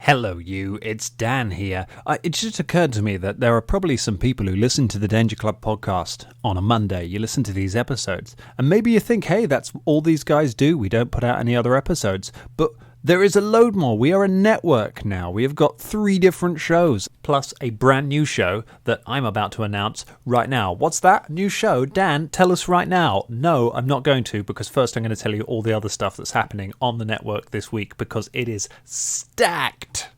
Hello you, it's Dan here. It just occurred to me that there are probably some people who listen to the Danger Club podcast on a Monday. You listen to these episodes, and maybe you think, hey, that's all these guys do. We don't put out any other episodes. But there is a load more. We are a network now. We have got 3 different shows, plus a brand new show that I'm about to announce right now. What's that? New show? Dan, tell us right now. No, I'm not going to, because first I'm going to tell you all the other stuff that's happening on the network this week, because it is stacked.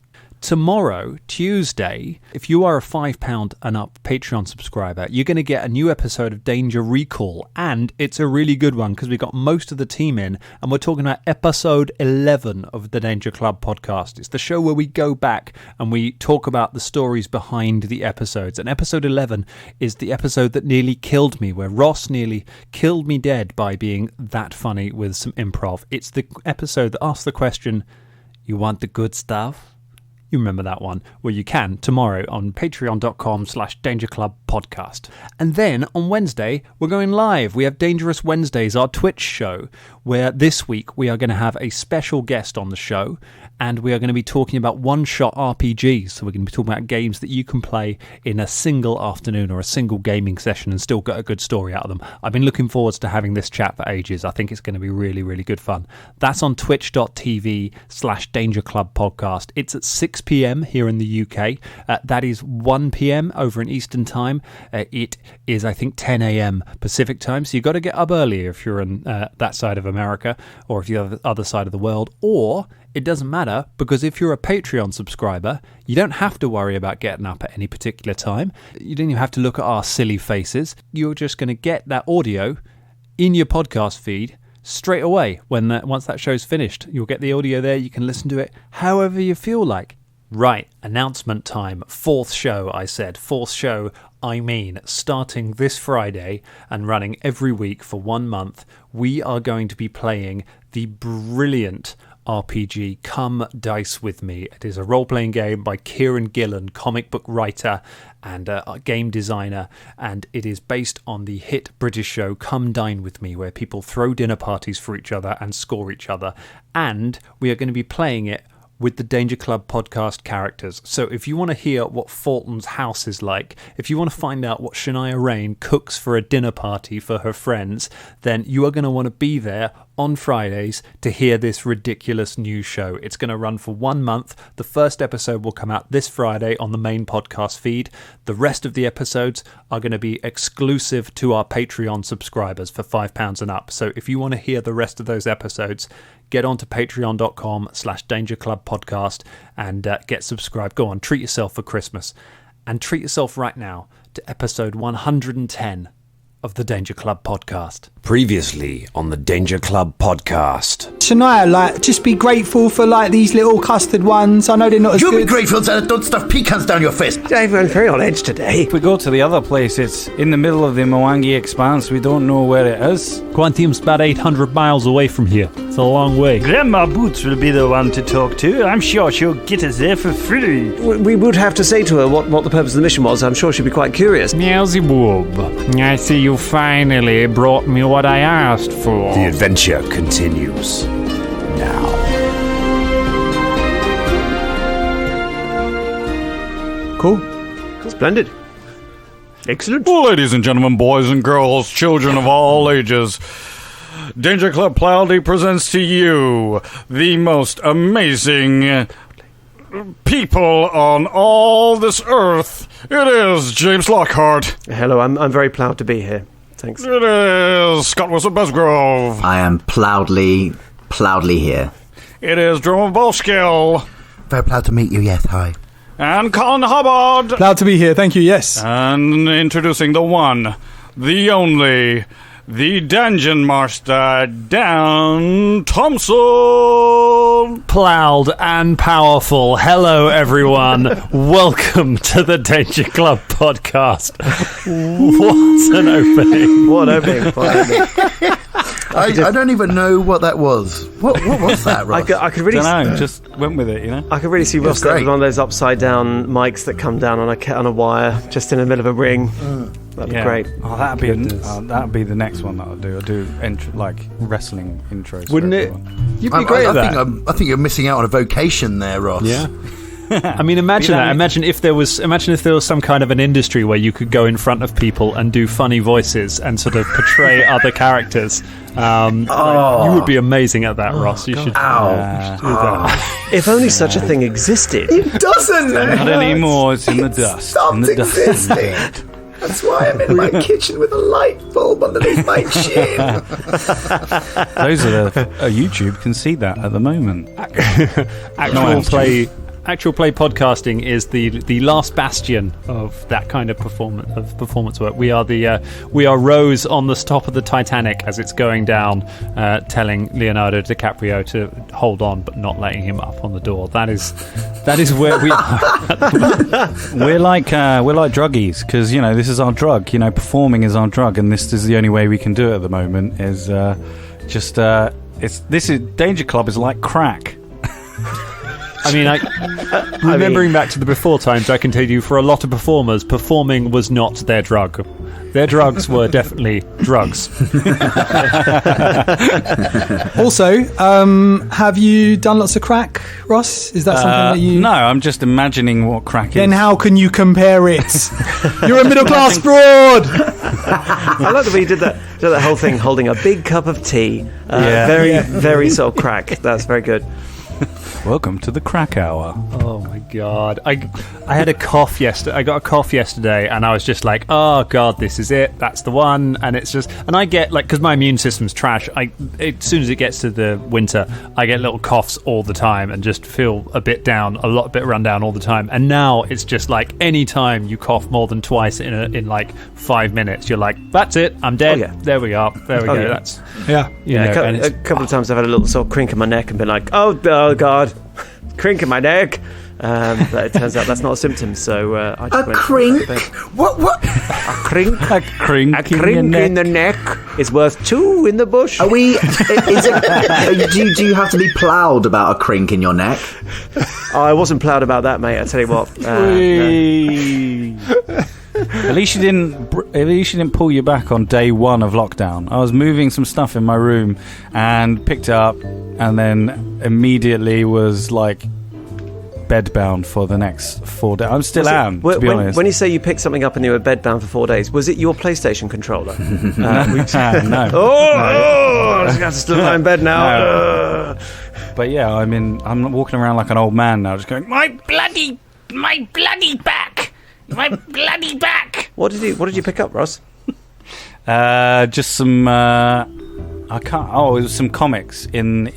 Tomorrow, Tuesday, if you are a £5 and up Patreon subscriber, you're going to get a new episode of Danger Recall, and it's a really good one because we got most of the team in, and we're talking about episode 11 of the Danger Club podcast. It's the show where we go back and we talk about the stories behind the episodes, and episode 11 is the episode that nearly killed me, where Ross nearly killed me dead by being that funny with some improv. It's the episode that asks the question, you want the good stuff? You remember that one? Well, you can tomorrow on patreon.com/dangerclubpodcast. And then on Wednesday, we're going live. We have Dangerous Wednesdays, our Twitch show, where this week we are going to have a special guest on the show, and we are going to be talking about one-shot RPGs. So we're going to be talking about games that you can play in a single afternoon or a single gaming session and still get a good story out of them. I've been looking forward to having this chat for ages. I think it's going to be really, really good fun. That's on twitch.tv/dangerclubpodcast. It's at 6 p.m. here in the UK. That is 1 p.m. over in Eastern Time. It is, I think, 10 a.m. Pacific Time. So you've got to get up early if you're on that side of America, or if you're on the other side of the world, or it doesn't matter, because if you're a Patreon subscriber, you don't have to worry about getting up at any particular time. You don't even have to look at our silly faces. You're just going to get that audio in your podcast feed straight away once that show's finished. You'll get the audio there. You can listen to it however you feel like. Right, announcement time. 4th show, I said. 4th show, I mean, starting this Friday and running every week for 1 month, we are going to be playing the brilliant RPG Come Dice With Me. It is a role-playing game by Kieran Gillen, comic book writer and a game designer, and it is based on the hit British show Come Dine With Me, where people throw dinner parties for each other and score each other, and we are going to be playing it with the Danger Club podcast characters. So if you want to hear what Fulton's house is like, if you want to find out what Shania Rain cooks for a dinner party for her friends, then you are going to want to be there on Fridays to hear this ridiculous new show. It's going to run for 1 month. The first episode will come out this Friday on the main podcast feed. The rest of the episodes are going to be exclusive to our Patreon subscribers for £5 and up. So if you want to hear the rest of those episodes, get on to patreon.com/dangerclubpodcast and get subscribed. Go on, treat yourself for Christmas. And treat yourself right now to episode 110 of the Danger Club podcast. Previously on the Danger Club podcast. Tonight, just be grateful for these little custard ones. I know they're not as good. You'll be grateful that I don't stuff pecans down your face. Everyone's very on edge today. If we go to the other place, it's in the middle of the Mwangi Expanse. We don't know where it is. Quantium's about 800 miles away from here. It's a long way. Grandma Boots will be the one to talk to. I'm sure she'll get us there for free. We would have to say to her what the purpose of the mission was. I'm sure she'd be quite curious. Meowsy Woob, I see you finally brought me what I asked for. The adventure continues now. Cool. Splendid. Excellent. Ladies and gentlemen, boys and girls, children of all ages, Danger Club proudly presents to you the most amazing people on all this earth. It is James Lockhart. Hello, I'm very proud to be here. Thanks. It is Scott Wilson-Besgrove. I am proudly here. It is Drummer Bolskill. Very proud to meet you, yes, hi. And Colin Hubbard. Proud to be here, thank you, yes. And introducing the one, the only, the Dungeon Master, Dan Thompson. Proud and powerful. Hello, everyone. Welcome to the Danger Club podcast. What an opening. What an opening. I don't even know what that was. What was that, Ross? I could really don't know, just went with it, you know? I could really see Ross there with one of those upside down mics that come down on a wire, just in the middle of a ring. That'd be great. Oh, that'd be the next one that I'll do. I'll do wrestling intros. Wouldn't it? You'd be great at that. I think you're missing out on a vocation there, Ross. Yeah. I mean, imagine that. Imagine if there was some kind of an industry where you could go in front of people and do funny voices and sort of portray other characters. You would be amazing at that, Ross. You should do that. If only such a thing existed. It doesn't. Not anymore. It's in the dust. Stopped existing. That's why I'm in my kitchen with a light bulb underneath my chin. Those are YouTube can see that at the moment. Actual play podcasting is the last bastion of that kind of performance work. We are Rose on the top of the Titanic as it's going down, telling Leonardo DiCaprio to hold on, but not letting him up on the door. That is where we are. We're like druggies, because this is our drug. Performing is our drug, and this is the only way we can do it at the moment. Is Danger Club is like crack. I mean, remembering back to the before times, I can tell you for a lot of performers, performing was not their drug. Their drugs were definitely drugs. Also, have you done lots of crack, Ross? Is that something that you... No, I'm just imagining what crack is. Then how can you compare it? You're a middle-class fraud! I like the way you did that whole thing, holding a big cup of tea. Very sort of crack. That's very good. Welcome to the crack hour. Oh my god. I had a cough yesterday. I got a cough yesterday and I was just like, oh god, this is it. That's the one. And it's just, and I get because my immune system's trash. As soon as it gets to the winter, I get little coughs all the time and just feel a bit run down all the time. And now it's just like any time you cough more than twice in like 5 minutes, you're like, that's it. I'm dead. Oh, yeah. There we are. There we go. Yeah. That's a couple of times I've had a little sort of crink in my neck and been like, oh god, crink in my neck. But it turns out that's not a symptom, so I just went crink? What? A crink? A crink in the neck is worth 2 in the bush. Are we? Do you have to be ploughed about a crink in your neck? Oh, I wasn't ploughed about that, mate. I tell you what. At least you didn't pull you back on day 1 of lockdown. I was moving some stuff in my room and picked it up, and then immediately was like bedbound for the next 4 days. I'm still am, to be honest. When you say you picked something up and you were bedbound for 4 days, was it your PlayStation controller? No. I just have to still lie in bed now. No. But yeah, I'm walking around like an old man now, just going, my bloody back. My bloody back! What did you pick up, Ross? Just some. It was some comics. In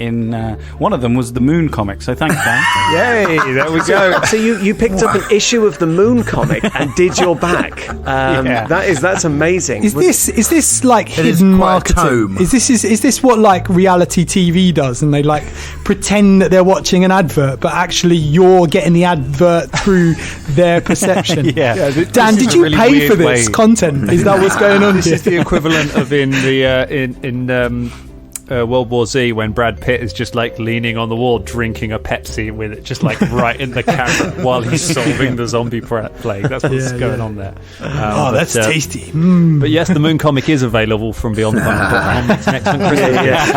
one of them was the Moon comic. So thanks, Dan. Yay! There we go. So you picked up an issue of the Moon comic and did your back. That's amazing. Is this like hidden marketing? Is this what like reality TV does? And they like pretend that they're watching an advert, but actually you're getting the advert through their perception. Dan, did you pay for this content? Is that what's going on? This is the equivalent of in World War Z when Brad Pitt is just like leaning on the wall drinking a Pepsi with it just like right in the camera while he's solving the zombie plague. That's what's going on there. That's tasty. But yes, the Moon comic is available from beyondthebubble.com. It's an excellent Christmas.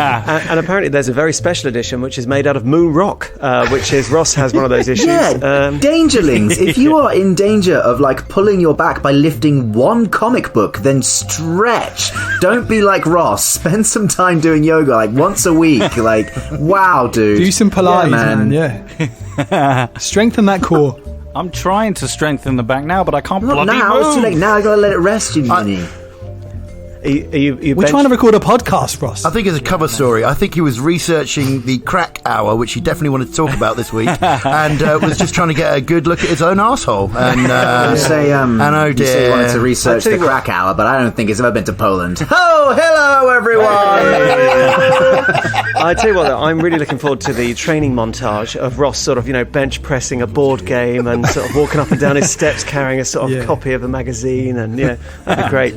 And apparently there's a very special edition which is made out of moon rock, which is Ross has one of those issues. Dangerlings, if you are in danger of like pulling your back by lifting one comic book, then stretch. Don't be like Ross. Spend some time doing yoga like once a week. Like, wow, dude. Do some Pilates, man. Yeah. Strengthen that core. I'm trying to strengthen the back now, but I can't bloody now. move. It's too late. Now I gotta let it rest, you meanie. We're trying to record a podcast, Ross. I think it's a cover story. I think he was researching the crack hour, which he definitely wanted to talk about this week, and was just trying to get a good look at his own arsehole. And you say he wanted to research the crack hour, but I don't think he's ever been to Poland. Oh, hello, everyone! I tell you what, though, I'm really looking forward to the training montage of Ross sort of, bench pressing a board game and sort of walking up and down his steps carrying a sort of copy of a magazine, and that'd be great.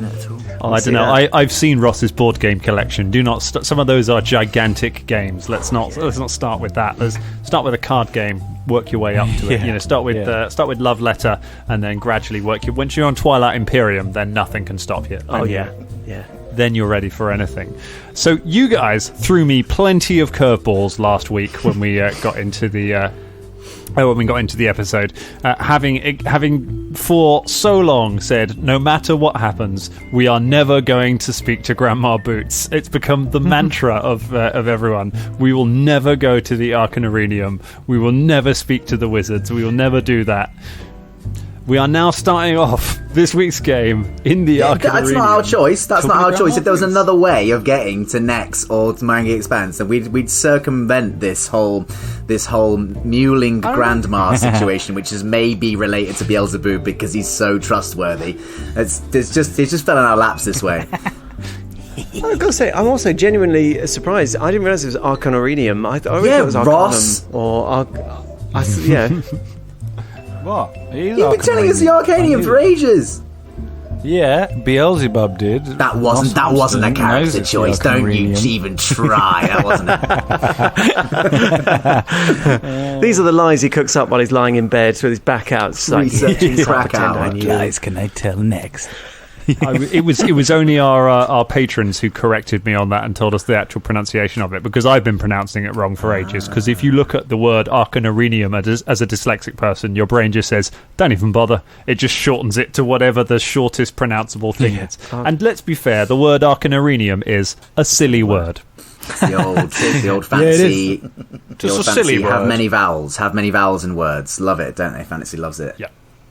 I don't know. I've seen Ross's board game collection. Do not. Some of those are gigantic games. Let's not start with that. Let's start with a card game. Work your way up to it. Start with Love Letter, and then gradually work your. Once you're on Twilight Imperium, then nothing can stop you. Then you're ready for anything. So you guys threw me plenty of curveballs last week when we got into the when we got into the episode, having for so long said, no matter what happens, we are never going to speak to Grandma Boots. It's become the mantra of everyone. We will never go to the Arcanarium. We will never speak to the wizards. We will never do that. We are now starting off this week's game in the Arcanarium. That's not our choice. That's not our choice. If there was another way of getting to Nex or to Mangy Expanse, then we'd circumvent this whole mewling grandma situation, which is maybe related to Beelzebub because he's so trustworthy. It's just fell in our laps this way. I've got to say, I'm also genuinely surprised. I didn't realise it was Arcanarium. I thought it was Arcanum Ross. Yeah. What? You've been telling us the Arcanium for ages. Yeah, Beelzebub did. That wasn't a character choice. Don't you even try. That wasn't it. These are the lies he cooks up while he's lying in bed with his back out. Researching crack hour. Guys, can I tell next? It was only our patrons who corrected me on that and told us the actual pronunciation of it, because I've been pronouncing it wrong for ages. Because if you look at the word Arcanarium as a dyslexic person, your brain just says, don't even bother. It just shortens it to whatever the shortest pronounceable thing is. And let's be fair, the word Arcanarium is a silly word. The old fancy, just a silly word. Have many vowels in words. Love it, don't they? Fantasy loves it.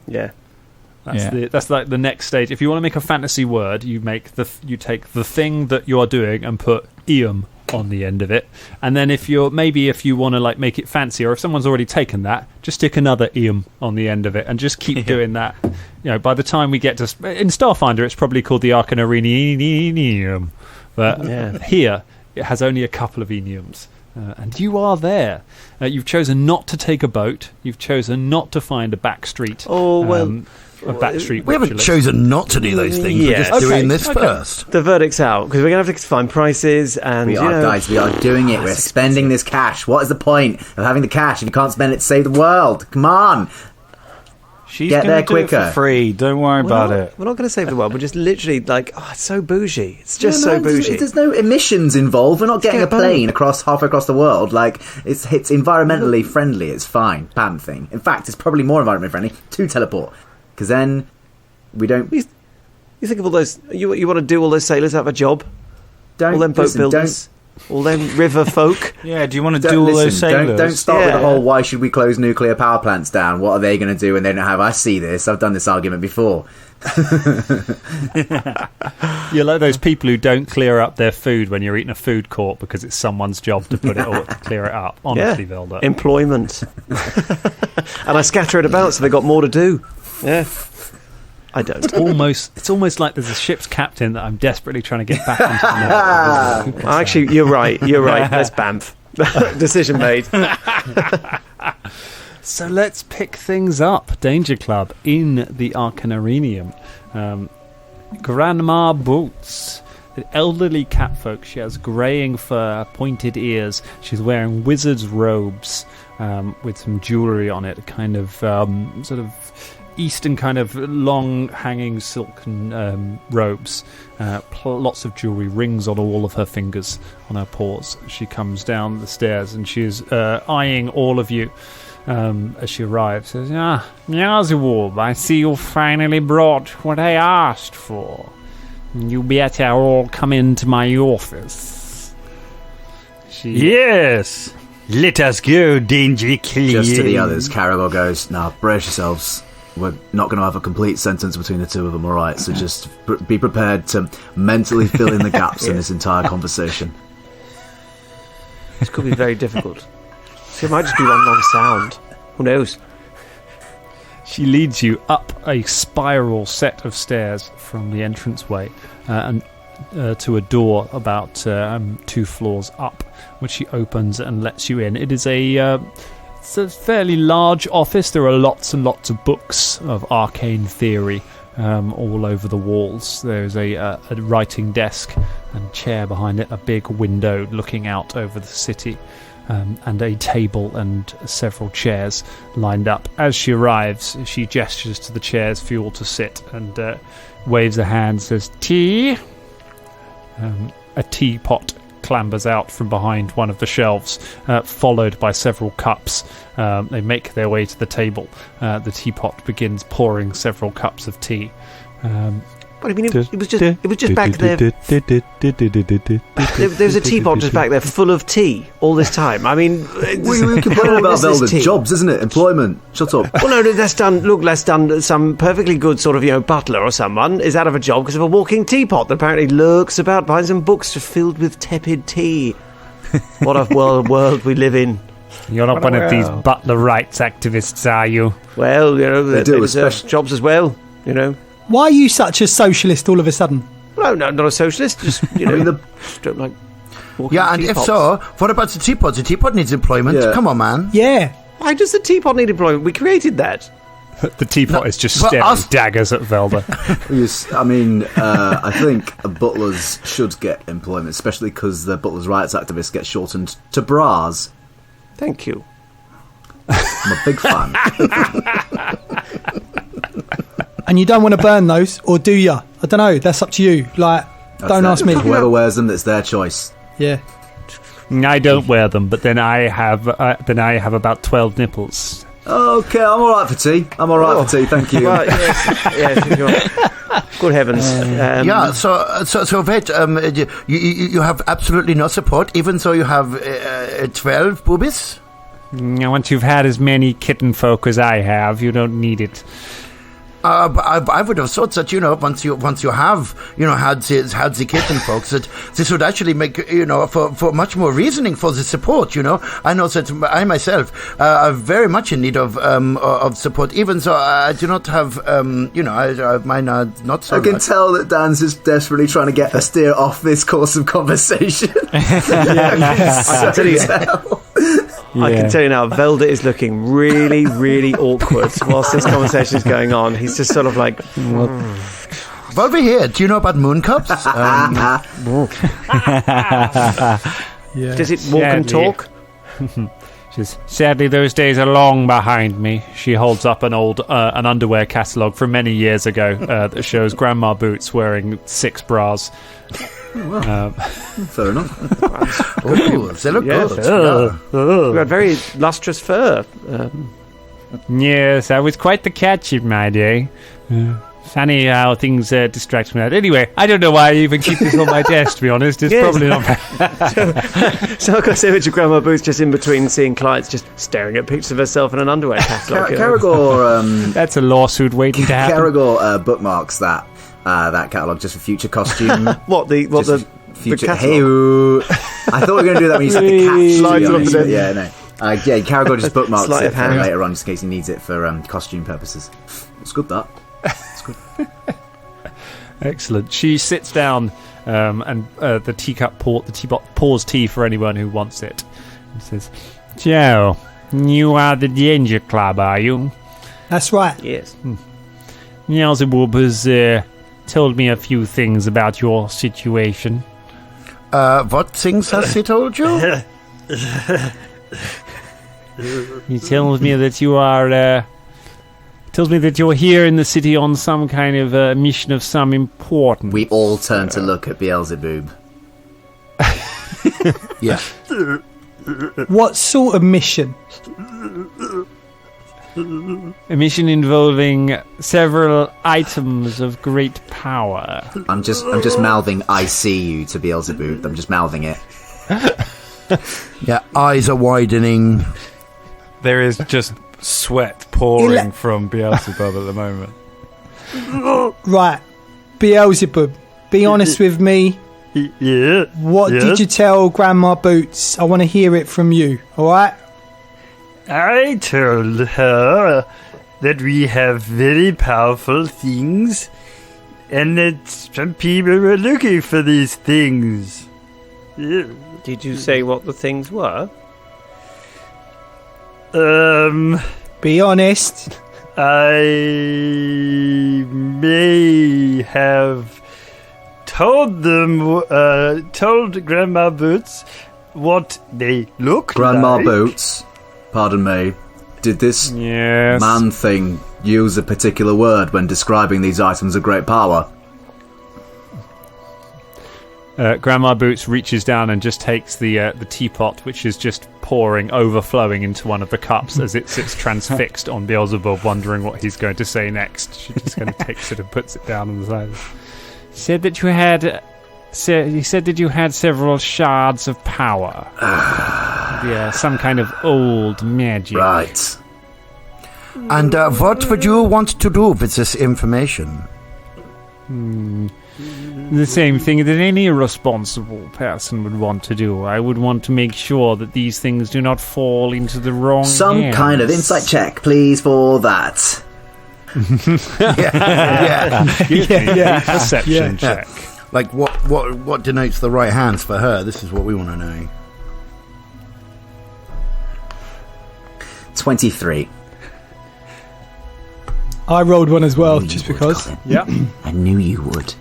Yeah. That's like the next stage. If you want to make a fantasy word, you take the thing that you are doing and put "ium" on the end of it, and then if you want to like make it fancy, or if someone's already taken that, just stick another "ium" on the end of it, and just keep doing that. By the time we get to in Starfinder, it's probably called the Arcanarium, but here it has only a couple of eniums. And you are there. You've chosen not to take a boat. You've chosen not to find a back street. A back street. We haven't chosen not to do those things. We're just doing this first. The verdict's out because we're going to have to find prices. And guys, we are doing it. We're spending this cash. What is the point of having the cash if you can't spend it to save the world? Come on. She's get there quicker. quicker. For free. Don't worry about it. We're not going to save the world. We're just literally like, it's so bougie. It's just so bougie. There's no emissions involved. We're not getting a plane halfway across the world. Like it's environmentally friendly. It's fine. Bam thing. In fact, it's probably more environmentally friendly to teleport. Because then we don't. You think of all those. You want to do all those sailors have a job? All them boat builders. All them river folk. Yeah, do you want to do all those sailors? Don't start with the whole why should we close nuclear power plants down? What are they going to do when they don't have... I see this. I've done this argument before. You're like those people who don't clear up their food when you're eating a food court because it's someone's job to put it or to clear it up. Honestly, Vilda. Employment. And I scatter it about so they've got more to do. Yeah. I don't. It's almost like there's a ship's captain that I'm desperately trying to get back into the Actually, you're right. There's Banff. Decision made. So let's pick things up. Danger Club in the Arcanarium. Grandma Boots. An elderly catfolk. She has greying fur, pointed ears. She's wearing wizard's robes with some jewellery on it. A kind of sort of Eastern kind of long hanging silken robes, lots of jewellery, rings on all of her fingers, on her paws. She comes down the stairs and she is eyeing all of you as she arrives. Says, Beelzebub, I see you finally brought what I asked for. You better all come into my office. Yes, let us go, Danger Clear. Just to the others, Caragor goes, now brace yourselves. We're not going to have a complete sentence between the two of them, all right? So just be prepared to mentally fill in the gaps in this entire conversation. This could be very difficult. So it might just be one long sound. Who knows? She leads you up a spiral set of stairs from the entranceway and to a door about 2 floors up, which she opens and lets you in. It is it's a fairly large office. There are lots and lots of books of arcane theory all over the walls. There's a writing desk and chair behind it, a big window looking out over the city, and a table and several chairs lined up. As she arrives, she gestures to the chairs for you all to sit and waves a hand, says, "Tea." A teapot clambers out from behind one of the shelves, followed by several cups. They make their way to the table. The teapot begins pouring several cups of tea. But I mean, it was just back there. There's a teapot just back there full of tea all this time. I mean, we complain about Velda. Jobs, isn't it? Employment. Shut up. Well, no, that's done. Look, that's done. Some perfectly good sort of, butler or someone is out of a job because of a walking teapot that apparently lurks about behind some books just filled with tepid tea. What a world we live in. You're not one of these butler rights activists, are you? Well, they deserve jobs as well, Why are you such a socialist all of a sudden? No, not a socialist. Just don't like. Yeah, and teapots. if so, what about the teapot? The teapot needs employment. Yeah. Come on, man. Yeah. Why does the teapot need employment? We created that. The teapot is just staring daggers at Velda. Yes, I mean, I think butlers should get employment, especially because the butlers' rights activists get shortened to bras. Thank you. I'm a big fan. And you don't want to burn those, or do you? I don't know. That's up to you. Don't ask me. Whoever wears them, it's their choice. Yeah. I don't wear them, but then I have about 12 nipples. Okay, I'm all right for tea. Thank you. Well, yes. Good heavens. So wait, you have absolutely no support, even though you have 12 boobies? Once you've had as many kitten folk as I have, you don't need it. I would have thought that once you have had the kitten folks, that this would actually make for much more reasoning for the support. I know that I myself are very much in need of support, even though I do not have mine are not so. I can tell that Dan's just desperately trying to get a steer off this course of conversation. I can tell you now, Velda is looking really, really awkward whilst this conversation is going on. He's just sort of like... While we're here, do you know about moon cups? Does it walk and talk? Sadly, those days are long behind me. She holds up an old an underwear catalogue from many years ago that shows Grandma Boots wearing 6 bras. Fair enough. Ooh, they look good. We've got very lustrous fur. Yes, I was quite the catch in my day. Funny how things distract me. Anyway, I don't know why I even keep this on my desk, to be honest. It's probably not bad. So I've got this image of Grandma Boots just in between seeing clients just staring at pictures of herself in an underwear catalogue. Caragor... That's a lawsuit waiting to happen. Caragor bookmarks that catalogue just for future costume. The future? catalogue? I thought we were going to do that when you said the cat. Slides up and yeah, no. Caragor just bookmarks it for later on, just in case he needs it for costume purposes. It's good, that. It's good. Excellent. She sits down, and the teapot pours tea for anyone who wants it. And says, "Joe, you are the Danger Club, are you?" That's right. Yes. Beelzebub has told me a few things about your situation. What things has he told you? He tells me that you are... tells me that you're here in the city on some kind of mission of some importance. We all turn to look at Beelzebub. Yeah. What sort of mission? A mission involving several items of great power. I'm just mouthing "I see you" to Beelzebub. I'm just mouthing it. Yeah, eyes are widening. There is just sweat pouring from Beelzebub at the moment. Right, Beelzebub, be honest with me. Yeah. What did you tell Grandma Boots? I want to hear it from you, alright? I told her that we have very powerful things and that some people were looking for these things. Yeah. Did you say what the things were? Be honest. I may have told Grandma Boots what they look Grandma like. Boots, pardon me, did this man thing use a particular word when describing these items of great power? Grandma Boots reaches down and just takes the teapot, which is just overflowing into one of the cups as it sits transfixed on Beelzebub, wondering what he's going to say next. She just kind of takes it and puts it down on the side. Said that you had... you said that you had several shards of power. Yeah, some kind of old magic. Right. And what would you want to do with this information? The same thing that any responsible person would want to do. I would want to make sure that these things do not fall into the wrong hands. Kind of insight check, please, for that. Yeah. Perception check. Like, what denotes the right hands for her? This is what we want to know. 23. I rolled one as well, just because. Yeah. I knew you would.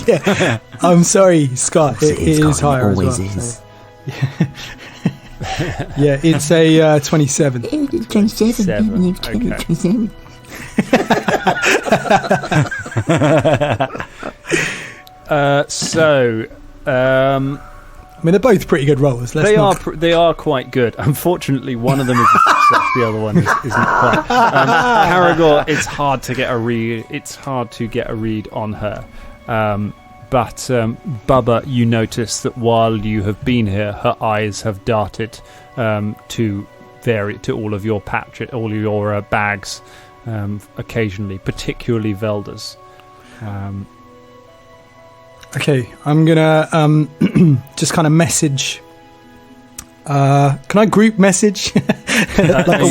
Yeah. I'm sorry, Scott. It is higher as well. Always is. So. Yeah, it's a 27. 27. I mean, they're both pretty good rollers. They are quite good. Unfortunately, one of them is a success. The other one is not quite. Caragor, it's hard to get a read. It's hard to get a read on her. But Bubba, you notice that while you have been here, her eyes have darted to all of your bags, occasionally, particularly Velda's. Okay, I'm gonna just kind of message. Can I group message? She'll like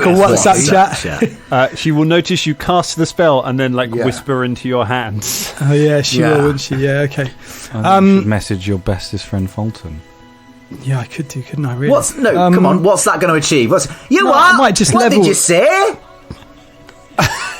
a WhatsApp chat. She will notice you cast the spell and then whisper into your hands. Oh yeah, she will, wouldn't she? Yeah, okay. You should message your bestest friend Fulton. Yeah, I could do, couldn't I? Really? Come on. What's that going to achieve? What I might just what did you say?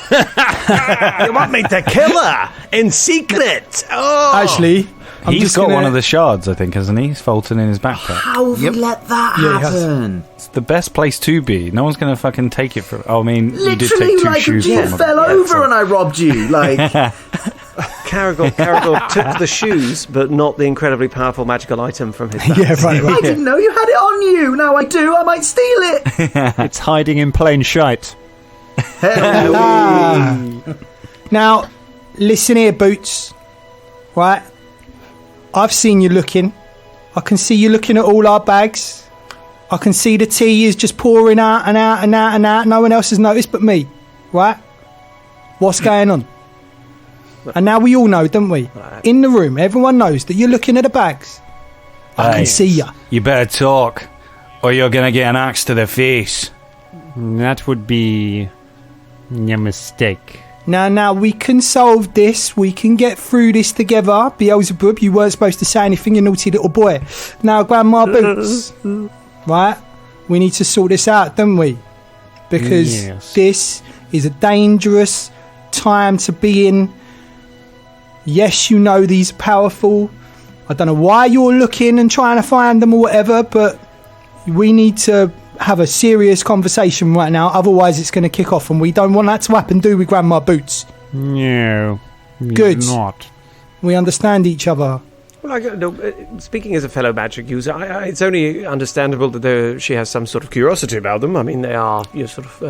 You want me to kill her in secret? Oh. Actually, he's got one of the shards, I think, hasn't he? He's Fulton in his backpack. How have you let that happen? It's the best place to be. No one's going to fucking take it from... I mean, literally, you did take two shoes from him. You fell over and I robbed you. Like... Caragor took the shoes, but not the incredibly powerful magical item from his bag. Yeah, right. I didn't know you had it on you. Now I do. I might steal it. It's hiding in plain sight. Now, listen here, Boots. Right? I've seen you looking. I can see you looking at all our bags. I can see the tea is just pouring out and out and out and out. No one else has noticed but me. Right? What's going on? And now we all know, don't we? In the room, everyone knows that you're looking at the bags. I can see you. You better talk, or you're going to get an axe to the face. That would be a mistake. Now, we can solve this. We can get through this together. Beelzebub, you weren't supposed to say anything, you naughty little boy. Now, Grandma Boots, right? We need to sort this out, don't we? Because this is a dangerous time to be in. Yes, you know these are powerful. I don't know why you're looking and trying to find them or whatever, but we need to have a serious conversation right now. Otherwise, it's going to kick off, and we don't want that to happen, do we, Grandma Boots? No. Good. Not. We understand each other. Well, speaking as a fellow magic user, it's only understandable that she has some sort of curiosity about them. I mean, they are sort of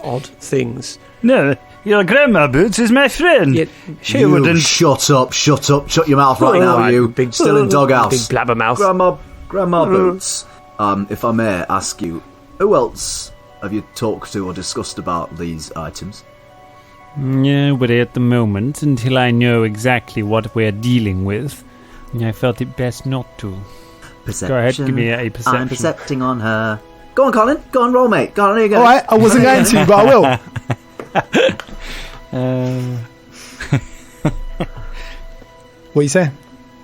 odd things. No, your Grandma Boots is my friend. She wouldn't... Shut up, shut your mouth right now, you. Still in doghouse. Big blabbermouth. Grandma Boots, if I may ask you, who else have you talked to or discussed about these items? Nobody at the moment, until I know exactly what we're dealing with. I felt it best not to. Perception. Go ahead, give me a perception. I'm percepting on her. Go on, Colin. Go on, roll, mate. Go on, there you go. All right, I wasn't going to, but I will. What are you saying?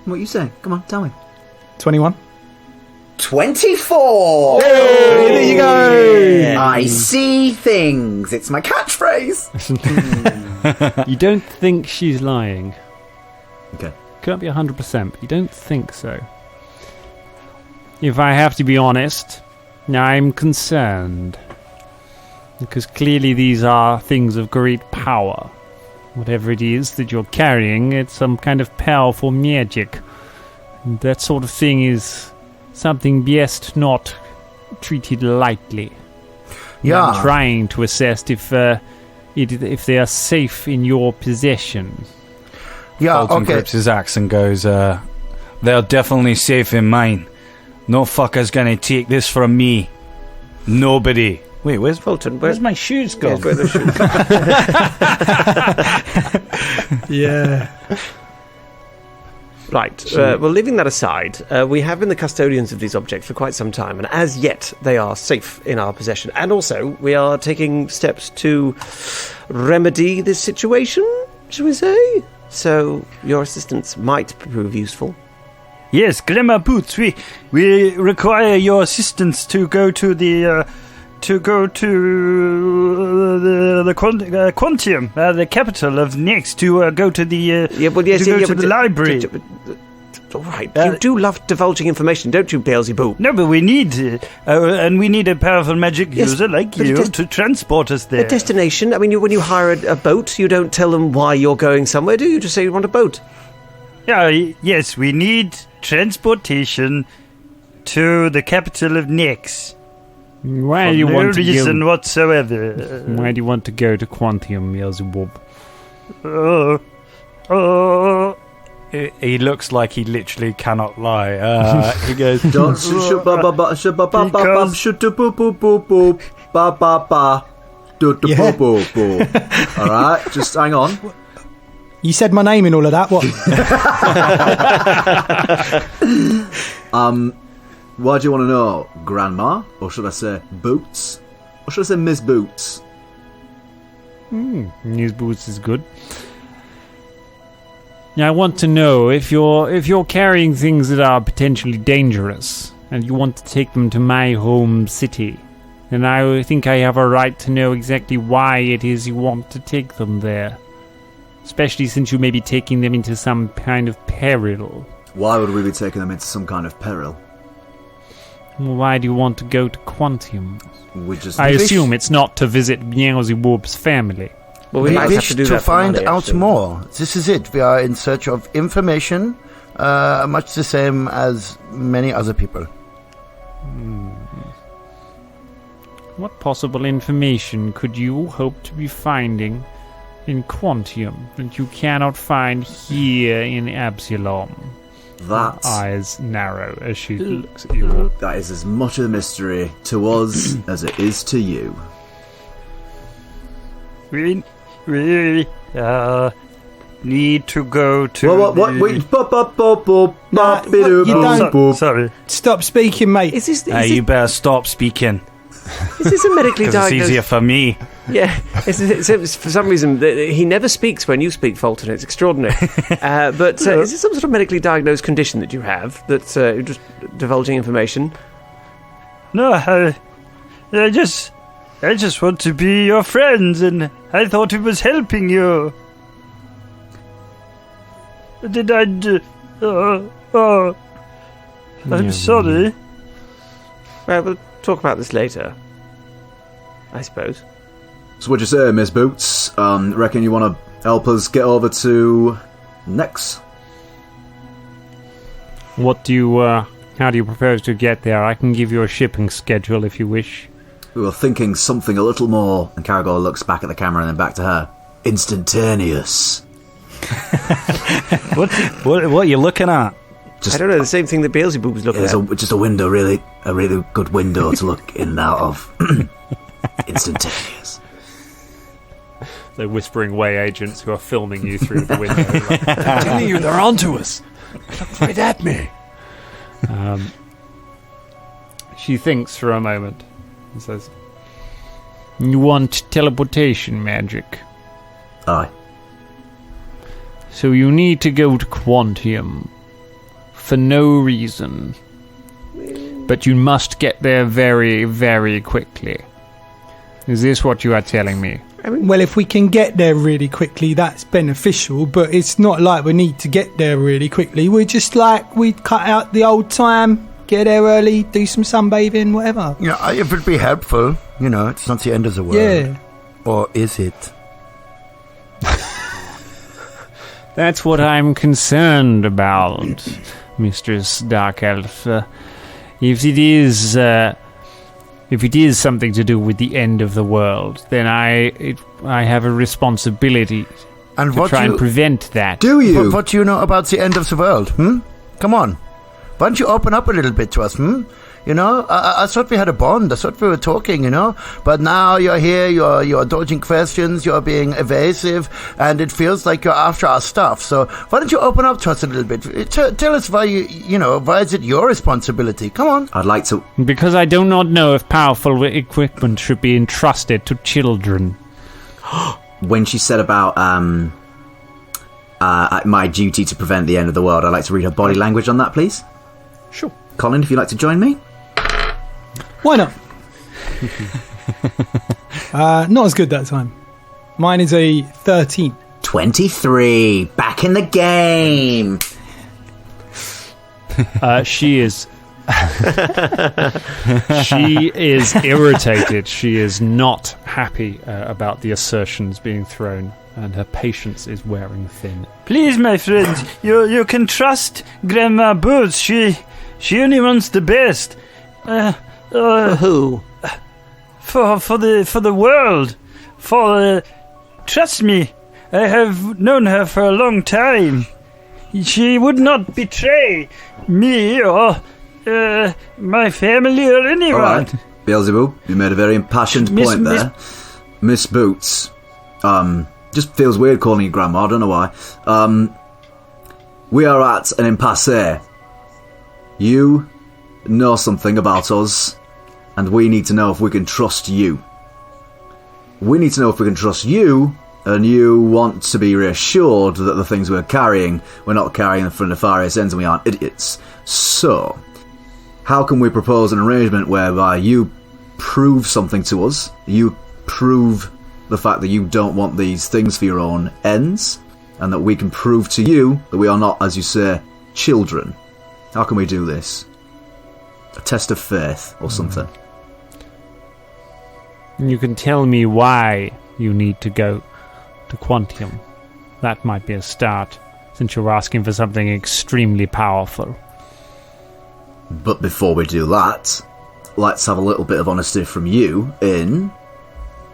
What are you saying? Come on, tell me. 21. 24! Hey, there you go! Yeah. I see things. It's my catchphrase. You don't think she's lying. Okay. Can't be 100%, but you don't think so. If I have to be honest, I'm concerned. Because clearly these are things of great power. whatever it is that you're carrying, it's some kind of powerful magic. And that sort of thing is something best not treated lightly. Yeah. I'm trying to assess if they are safe in your possession. Yeah, Fulton okay. grips his axe and goes, they're definitely safe in mine. No fucker's gonna take this from me. Nobody. Wait, where's Fulton? Where's my shoes gone? Where the shoes Yeah. Right. Well, leaving that aside, we have been the custodians of these objects for quite some time, and as yet they are safe in our possession. And also, we are taking steps to remedy this situation, shall we say? So, your assistance might prove useful. Yes, Glimmer Boots, we require your assistance to go to the Quantium, the capital of Nex, to go to the the library. All right, you do love divulging information, don't you, Beelzebub? No, but we need a powerful magic user like you to transport us there. A destination? I mean, when you hire a boat, you don't tell them why you're going somewhere, do you? You just say you want a boat. Yeah, yes, we need transportation to the capital of Nex. Why do you want to reason go? whatsoever. Why do you want to go to Quantium, Beelzebub? He looks like he literally cannot lie. He goes, Don't shoot ba ba ba shoot ba ba ba ba shoot do boo boo boo boo ba ba ba do do boo boo boo. All right, just hang on. You said my name in all of that. What? Why do you want to know, Grandma? Or should I say Boots? Or should I say Miss Boots? Miss Boots is good. Now, I want to know if you're carrying things that are potentially dangerous and you want to take them to my home city, then I think I have a right to know exactly why it is you want to take them there. Especially since you may be taking them into some kind of peril. Why would we be taking them into some kind of peril? Why do you want to go to Quantium? I assume it's not to visit Beelzebub's family. Well, we might wish have to do to that find money, out actually. more. This is it. We are in search of information, much the same as many other people. What possible information could you hope to be finding in Quantium that you cannot find here in Absalom? That Eyes narrow as she looks at you all. That is as much a mystery to us as it is to you. We need to go to. What? Wait! Sorry. Stop speaking, mate. you better stop speaking. Is this a medically Because diagnosed? it's easier for me. Yeah, it's for some reason he never speaks when you speak, Fulton. It's extraordinary. But is this some sort of medically diagnosed condition that you have that's just divulging information? No, I just want to be your friend, and I thought it was helping you. Did I do? I'm sorry. Well, we'll talk about this later, I suppose. So what'd you say, Miss Boots? Reckon you want to help us get over to Nex? How do you propose to get there? I can give you a shipping schedule if you wish. We were thinking something a little more, and Caragor looks back at the camera and then back to her. Instantaneous. What are you looking at? I don't know, the same thing that Beelzebub was looking at. Just a window, really. A really good window to look in and out of. Instantaneous. They're whispering away agents who are filming you through the window. Like, I'm telling you, they're onto us. Look right at me. She thinks for a moment and says, "You want teleportation magic? Aye. So you need to go to Quantium for no reason. But you must get there very, very quickly. Is this what you are telling me?" Well, if we can get there really quickly, that's beneficial, but it's not like we need to get there really quickly. We're just like, we'd cut out the old time, get there early, do some sunbathing, whatever. Yeah, it would be helpful. It's not the end of the world. Yeah. Or is it? That's what I'm concerned about, Mistress Dark Elf. If it is something to do with the end of the world, then I have a responsibility to try and prevent that. Do you? What do you know about the end of the world? Come on. Why don't you open up a little bit to us, You know, I thought we had a bond. I thought we were talking, you know. But now you're here, you're dodging questions, you're being evasive, and it feels like you're after our stuff. So why don't you open up to us a little bit? Tell us why why is it your responsibility? Come on. I'd like to... Because I do not know if powerful equipment should be entrusted to children. When she said about my duty to prevent the end of the world, I'd like to read her body language on that, please. Sure. Colin, if you'd like to join me. Why not? Not as good that time. Mine is a 13. 23. Back in the game. She is... she is irritated. She is not happy about the assertions being thrown, and her patience is wearing thin. Please, my friends, you can trust Grandma Boots. She only wants the best. For who? For the world. Trust me, I have known her for a long time. She would not betray me or my family or anyone. All right, Beelzebub, you made a very impassioned point there. Miss Boots. Just feels weird calling you Grandma, I don't know why. We are at an impasse. You know something about us, and we need to know if we can trust you. We need to know if we can trust you, and you want to be reassured that the things we're not carrying them for nefarious ends and we aren't idiots. So, how can we propose an arrangement whereby you prove something to us, you prove the fact that you don't want these things for your own ends, and that we can prove to you that we are not, as you say, children? How can we do this? A test of faith or something. You can tell me why you need to go to Quantium. That might be a start, since you're asking for something extremely powerful. But before we do that, let's have a little bit of honesty from you in...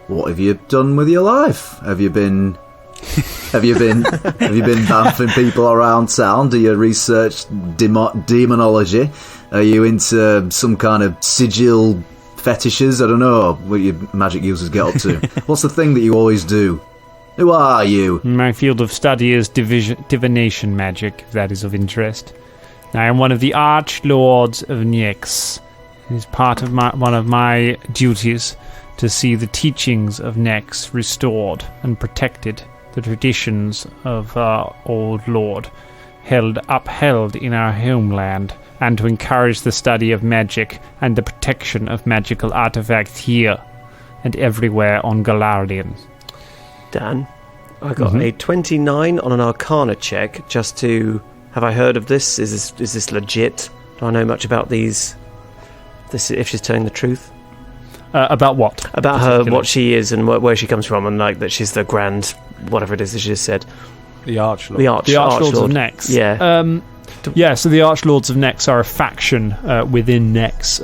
What have you done with your life? Have you been bamfing people around town? Do you research demonology? Are you into some kind of sigil fetishes? I don't know what your magic users get up to. What's the thing that you always do? Who are you? My field of study is divination magic, if that is of interest. I am one of the Archlords of Nex. It is part of one of my duties to see the teachings of Nex restored and protected, the traditions of our old lord upheld in our homeland, and to encourage the study of magic and the protection of magical artifacts here and everywhere on Galarian. Dan, I got a 29 on an Arcana check just to... Have I heard of this? Is this legit? Do I know much about these? If she's telling the truth? About what? About her, what she is and where she comes from, and like that she's the grand, whatever it is that she just said. The Archlord. The Archlords of Nex. Yeah. So the Archlords of Nex are a faction within Nex.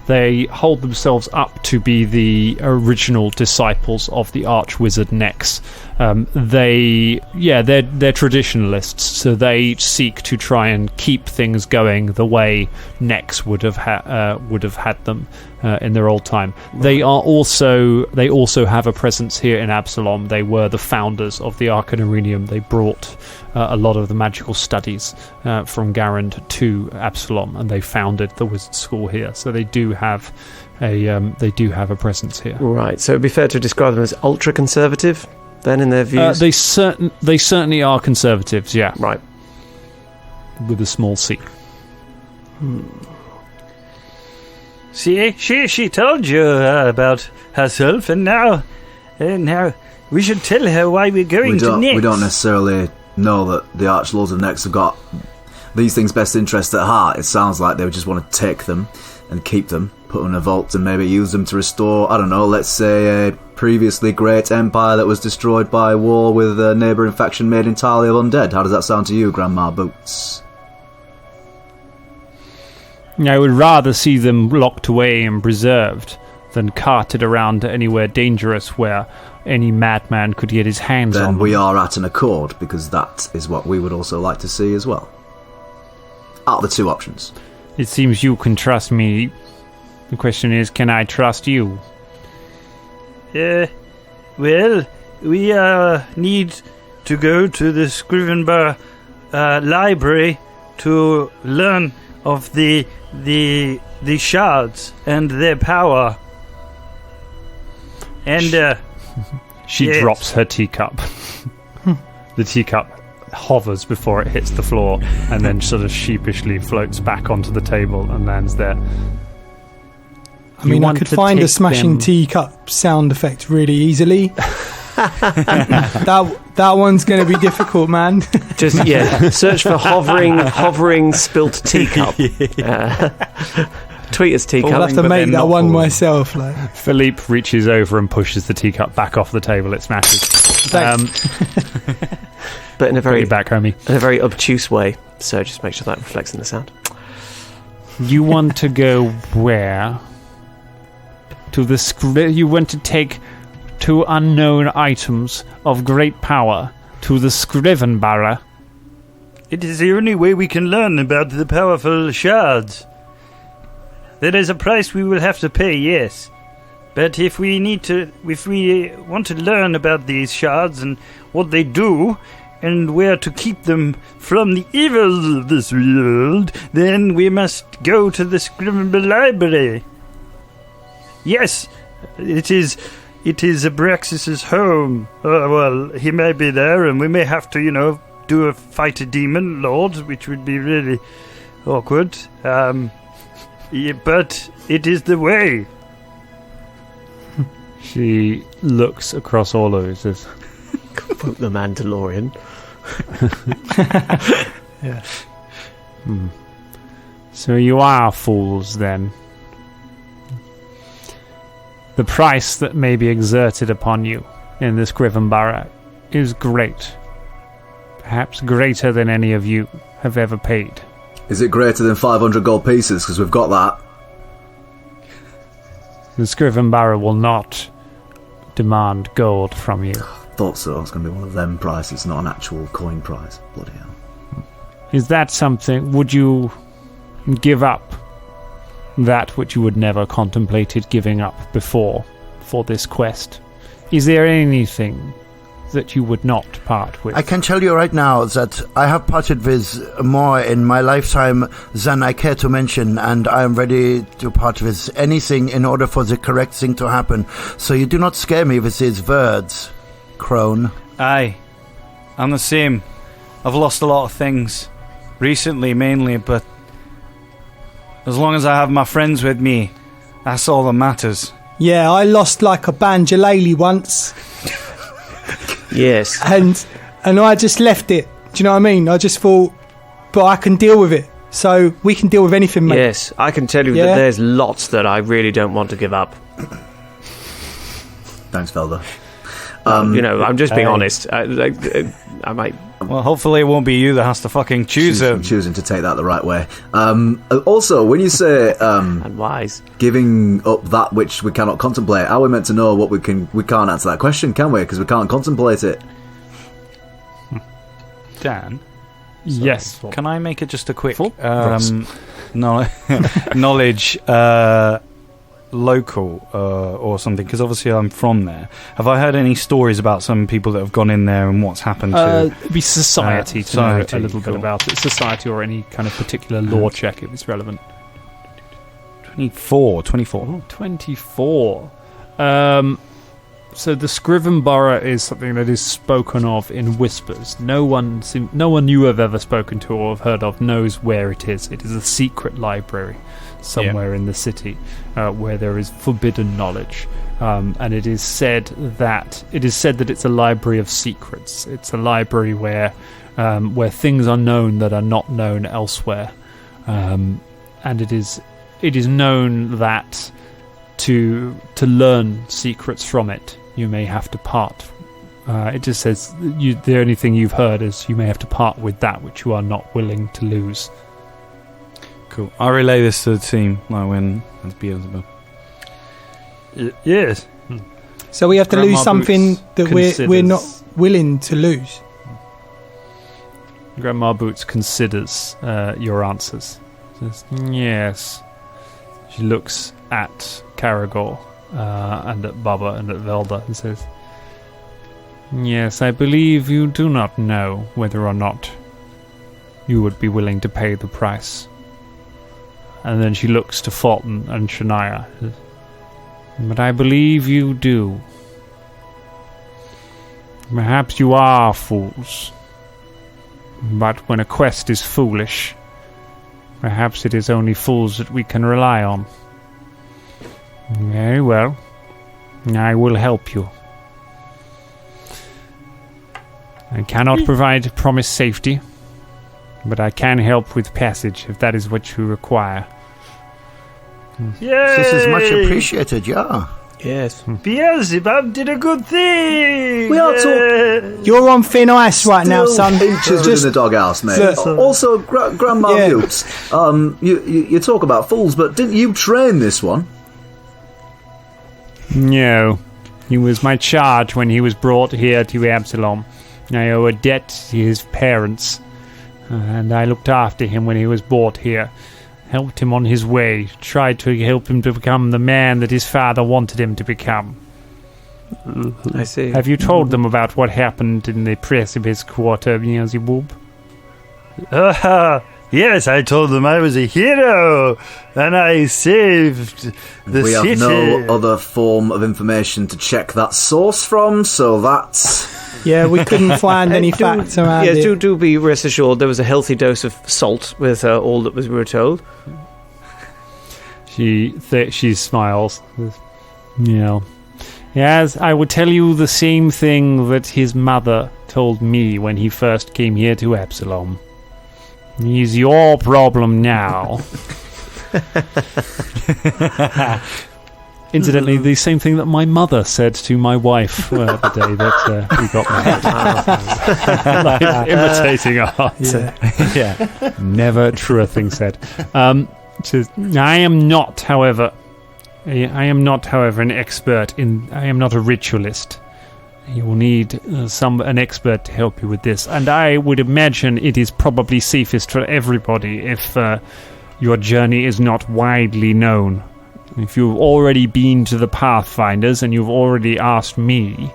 They hold themselves up to be the original disciples of the Archwizard Nex. They're traditionalists, so they seek to try and keep things going the way Nex would have had them in their old time. They also have a presence here in Absalom. They were the founders of the Arcanarium. They brought a lot of the magical studies from Garand to Absalom, and they founded the Wizard School here. So they do have a presence here. Right. So it'd be fair to describe them as ultra conservative, then, in their views. They certainly are conservatives. Yeah. Right. With a small c. See, she told you about herself, and now we should tell her why we're going to Nex. We don't necessarily know that the Archlords of Nex have got these things' best interest at heart. It sounds like they would just want to take them. and keep them, put them in a vault, and maybe use them to restore, I don't know, let's say a previously great empire that was destroyed by war with a neighbouring faction made entirely of undead. How does that sound to you, Grandma Boots? I would rather see them locked away and preserved than carted around anywhere dangerous where any madman could get his hands on them. Then we are at an accord, because that is what we would also like to see as well. Out of the two options. It seems you can trust me. The question is, can I trust you? Well, we need to go to the Scrivenbar library to learn of the shards and their power. And she drops her teacup. The teacup hovers before it hits the floor and then sort of sheepishly floats back onto the table and lands there. I mean, I could find a smashing teacup sound effect really easily. that one's going to be difficult, man. Just search for hovering spilt teacup. Tweet us teacup. I'll have to make that one myself. Like. Philippe reaches over and pushes the teacup back off the table. It smashes. But in a very back, homie. In a very obtuse way. So just make sure that reflects in the sound. You want to go where? To the you want to take 2 unknown items of great power to the Scrivenbar. It is the only way we can learn about the powerful shards. There is a price we will have to pay, yes. But if we want to learn about these shards and what they do, and where to keep them from the evils of this world, then we must go to the Scrivenbar library. Yes, it is Abraxas's home. Well, he may be there, and we may have to, do a fight a demon lord, which would be really awkward. But it is the way. She looks across all of us. Quote the Mandalorian. Yeah. So you are fools, then. The price that may be exerted upon you in this Scrivenbar is great. Perhaps greater than any of you have ever paid. Is it greater than 500 gold pieces? Because we've got that. The Scrivenbar will not demand gold from you. Thought so. It's going to be one of them prices, not an actual coin price. Bloody hell. Is that something? Would you give up that which you would never contemplated giving up before for this quest? Is there anything that you would not part with? I can tell you right now that I have parted with more in my lifetime than I care to mention, and I am ready to part with anything in order for the correct thing to happen. So you do not scare me with these words, crone. Aye, I'm the same. I've lost a lot of things. Recently, mainly, but as long as I have my friends with me, that's all that matters. Yeah, I lost like a banjolele once. Yes. And I just left it. Do you know what I mean? I just thought, but I can deal with it. So we can deal with anything, mate. Yes, I can tell you that there's lots that I really don't want to give up. Thanks, Velda. I'm just being honest. I might. Well, hopefully it won't be you that has to fucking choose it. Choosing to take that the right way. Also, when you say and wise giving up that which we cannot contemplate, how are we meant to know what we can? We can't answer that question, can we? Because we can't contemplate it. Dan. Yes. Can I make it just a quick knowledge local or something? Because obviously I'm from there. Have I heard any stories about some people that have gone in there and what's happened to it'd be society to know a little bit about it. Society or any kind of particular law check if it's relevant. 24. 24. So the Scrivenbar is something that is spoken of in whispers. No one you have ever spoken to or have heard of knows where it is. It is a secret library somewhere in the city where there is forbidden knowledge. And it is said that it's a library of secrets. It's a library where things are known that are not known elsewhere. And it is it is known that to learn secrets from it, you may have to part. It just says the only thing you've heard is you may have to part with that which you are not willing to lose. Cool. I'll relay this to the team when it's Beelzebub. Yes. So we have to Grandma lose something that we're not willing to lose. Grandma Boots considers your answers. Says, yes. She looks at Caragor and at Bubba and at Velda and says, yes, I believe you do not know whether or not you would be willing to pay the price. And then she looks to Fulton and Shania. But I believe you do. Perhaps you are fools. But when a quest is foolish, perhaps it is only fools that we can rely on. Very well. I will help you. I cannot provide promised safety, but I can help with passage if that is what you require. Yay! This is much appreciated, yeah. Yes. Beelzebub did a good thing! We are talking. You're on thin ice right now, son. Inches within the doghouse, mate. Look. Also, Grandma Boots, you talk about fools, but didn't you train this one? No. He was my charge when he was brought here to Absalom. I owe a debt to his parents, and I looked after him when he was brought here. Helped him on his way, tried to help him to become the man that his father wanted him to become. I see. Have you told them about what happened in the precipice quarter, Beelzebub? Yes, I told them I was a hero, and I saved the city. We have no other form of information to check that source from, so that's... Yeah, we couldn't find any facts around it. Yeah, do be rest assured there was a healthy dose of salt with all that we were told. She smiles. Yeah. Yes, I will tell you the same thing that his mother told me when he first came here to Absalom. He's your problem now. Incidentally, the same thing that my mother said to my wife the day that we got married. Like, imitating art. Yeah. Never truer thing said. I am not, however, an expert in... I am not a ritualist. You will need an expert to help you with this. And I would imagine it is probably safest for everybody if your journey is not widely known. If you've already been to the Pathfinders and you've already asked me,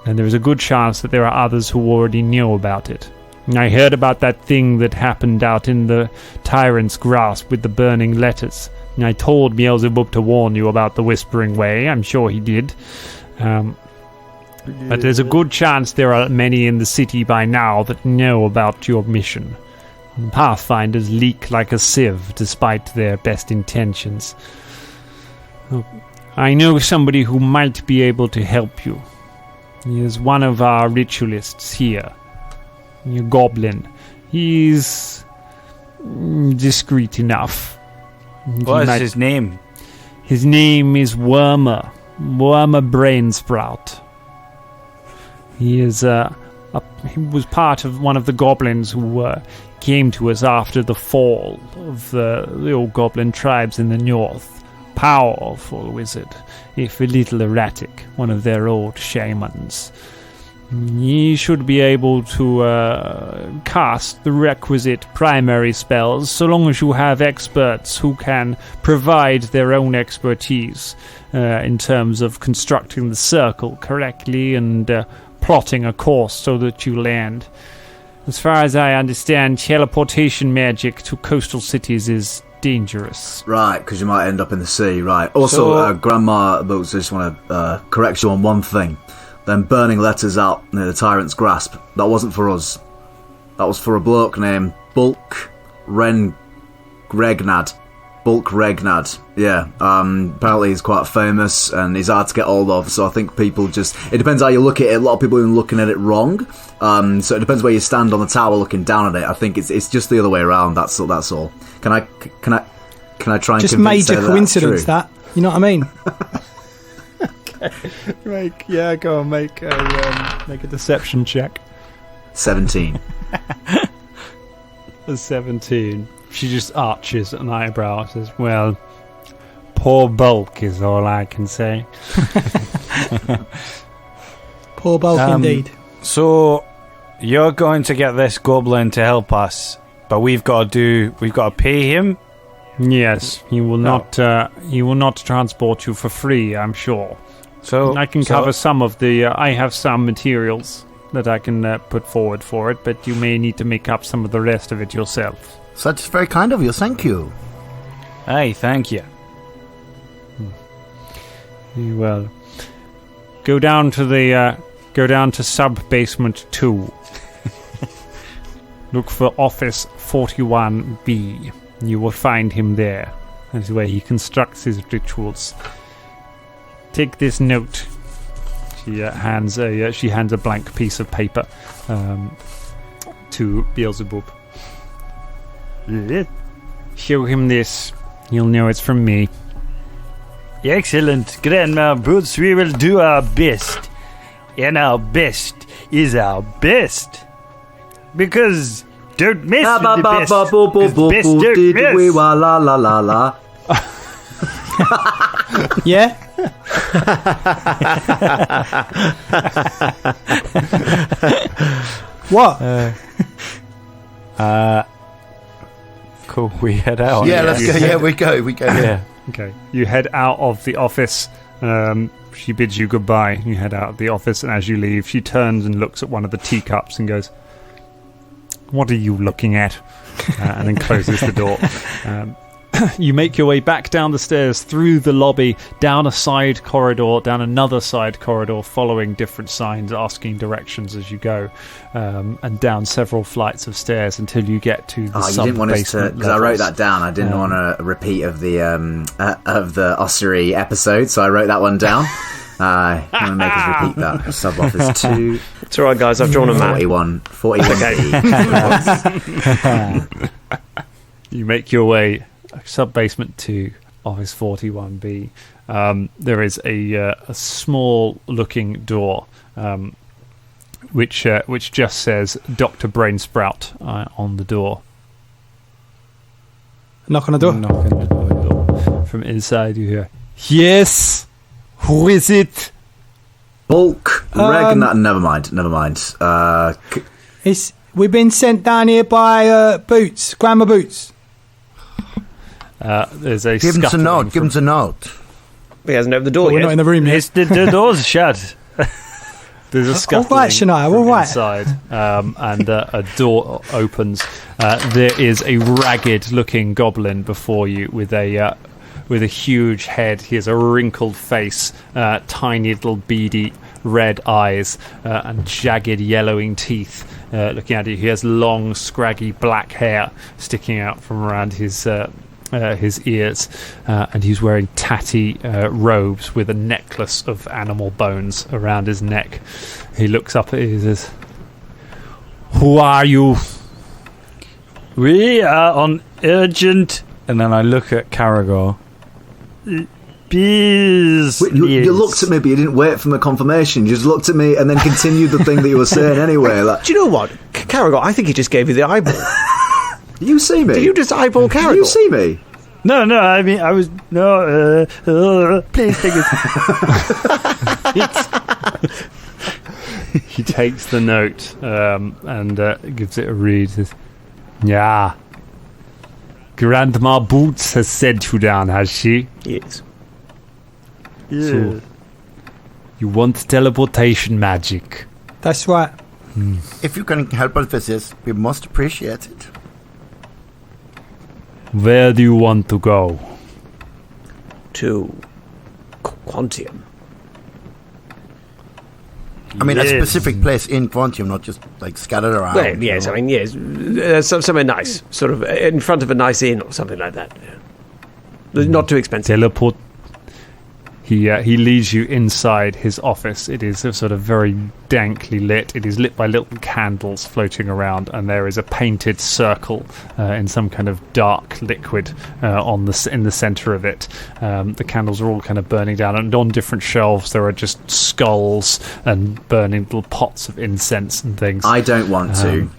then there is a good chance that there are others who already know about it. I heard about that thing that happened out in the Tyrant's Grasp with the burning letters. And I told Beelzebub to warn you about the Whispering Way. I'm sure he did. But there's a good chance there are many in the city by now that know about your mission. Pathfinders leak like a sieve despite their best intentions. I know somebody who might be able to help you. He is one of our ritualists here. A goblin. He's discreet enough. What is his name? His name is Wormer Brainsprout. He is he was part of one of the goblins who came to us after the fall of the old goblin tribes in the north. Powerful wizard, if a little erratic, one of their old shamans. He should be able to cast the requisite primary spells so long as you have experts who can provide their own expertise in terms of constructing the circle correctly and plotting a course so that you land. As far as I understand, teleportation magic to coastal cities is dangerous. Right, because you might end up in the sea, right. Also, Grandma Boots, I just want to correct you on one thing. Them burning letters out near the Tyrant's Grasp, that wasn't for us. That was for a bloke named Bulk Regnad. Yeah, apparently he's quite famous and he's hard to get hold of, so I think people just... It depends how you look at it. A lot of people are looking at it wrong, so it depends where you stand on the tower looking down at it. I think it's just the other way around, that's all. Can I Can I try and just convince major her coincidence that's that? You know what I mean? Go on, make a deception check. true? 17. A 17. She just arches an eyebrow and says, well, poor bulk is all I can say. Poor bulk indeed. So you're going to get this goblin to help us, but we've got to pay him. Yes, he will not transport you for free, I'm sure. So I can cover some of the. I have some materials that I can put forward for it, but you may need to make up some of the rest of it yourself. That's very kind of you. Thank you. Hey, thank you. Well, go down to sub basement 2. Look for office 41B. You will find him there. That's where he constructs his rituals. Take this note. She hands a blank piece of paper to Beelzebub. Show him this. He'll know it's from me. Excellent, Grandma Boots. We will do our best. And our best is our best. Because don't mess with the best. 'Cause best don't mess. We wa la la la la. Yeah? What? Cool, we head out. Yeah, let's go. Yeah, we go. Yeah. Okay. You head out of the office. She bids you goodbye. You head out of the office, and as you leave, she turns and looks at one of the teacups and goes, "What are you looking at?" And then closes the door. You make your way back down the stairs, through the lobby, down a side corridor, down another side corridor, following different signs, asking directions as you go, and down several flights of stairs until you get to the sub-basement. You didn't want us to, because I wrote that down. I didn't want a repeat of the ossuary episode, so I wrote that one down. I'm going to make us repeat that. Sub-office 2. It's all right, guys. I've drawn a map. 41B. You make your way sub-basement to office 41B. There is a small-looking door, which just says Dr. Brainsprout on the door. Knock on the door. Knock on the door. From inside you hear, "Yes, who is it?" Bulk. Never mind. We've been sent down here by Boots, Grandma Boots. There's a Give him a note. Give him a note. He hasn't opened the door We're yet. not in the room yet. The door's shut. There's a scuffling all right, Shania, all right. inside, and a door opens. There is a ragged-looking goblin before you with a huge head. He has a wrinkled face, tiny little beady red eyes, and jagged yellowing teeth. Looking at you, he has long, scraggy black hair sticking out from around his ears, and he's wearing tatty robes with a necklace of animal bones around his neck. He looks up at you and says, "Who are you?" We are on urgent And then I look at Caragor. business. You looked at me, but you didn't wait for my confirmation. You just looked at me and then continued the thing that you were saying anyway. Like, Do you know what? Caragor, I think he just gave you the eyeball. you see me? Did you just eyeball Caragor? Did you see me? No, I mean, I was... No, please take it. He takes the note and gives it a read. Says, "Yeah, Grandma Boots has sent you down, has she?" Yes. So, you want teleportation magic? That's right. If you can help us with this, we must appreciate it. Where do you want to go? To Quantium. I mean, a specific place in Quantium, not just like scattered around. Well, yes, I mean, yes. Somewhere nice. Sort of in front of a nice inn or something like that. Yeah. Not too expensive. He leads you inside his office. It is sort of very dankly lit. It is lit by little candles floating around, and there is a painted circle in some kind of dark liquid in the center of it. The candles are all kind of burning down, and on different shelves there are just skulls and burning little pots of incense and things. I don't want to.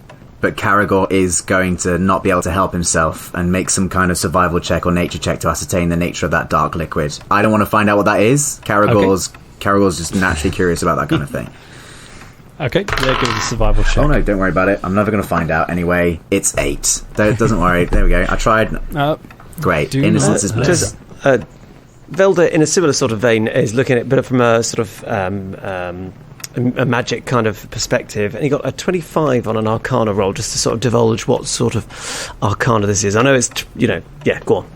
But Caragor is going to not be able to help himself and make some kind of survival check or nature check to ascertain the nature of that dark liquid. I don't want to find out what that is. Caragor's just naturally curious about that kind of thing. Okay, yeah, give it a survival check. Oh no, don't worry about it. I'm never going to find out anyway. It's 8. Doesn't worry. There we go. I tried. Great. Innocence is bliss. Velda, in a similar sort of vein, is looking at it, but from a sort of a magic kind of perspective, and he got a 25 on an Arcana roll just to sort of divulge what sort of Arcana this is. I know it's, go on.